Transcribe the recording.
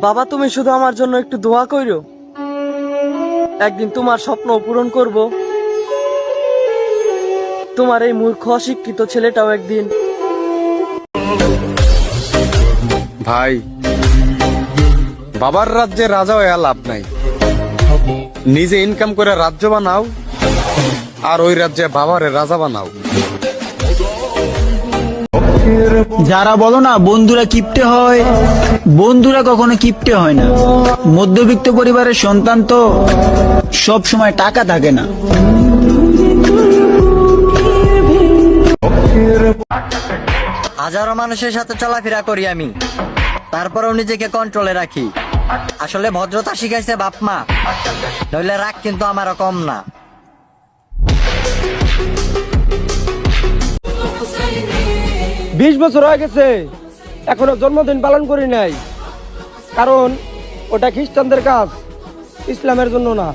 বাবা, তুমি শুধু আমার জন্য একটু দোয়া কইরো। একদিন তোমার স্বপ্ন পূরণ করব। তোমার এই মূর্খ অশিক্ষিত ছেলেটাও একদিন। ভাই, বাবার রাজ্যে রাজা হয়ে লাভ নাই। নিজে ইনকাম করে রাজ্য বানাও, আর ওই রাজ্যে বাবারে রাজা বানাও। যারা বলো না বন্ধুরা কিপটে হয়, বন্ধুরা কখনো কিপটে হয় না। মধ্যবিত্ত পরিবারের সন্তান তো সব সময় টাকা থাকে না। হাজারো মানুষের সাথে চলাফেরা করি আমি, তারপরেও নিজেকে কন্ট্রোলে রাখি। আসলে ভদ্রতা শিখাইছে বাপ মা, নইলে রাগ কিন্তু আমারও কম না। 20 বছর হয়ে গেছে, এখনো জন্মদিন পালন করি নাই। কারণ ওটা খ্রিস্টানদের কাজ, ইসলামের জন্য না।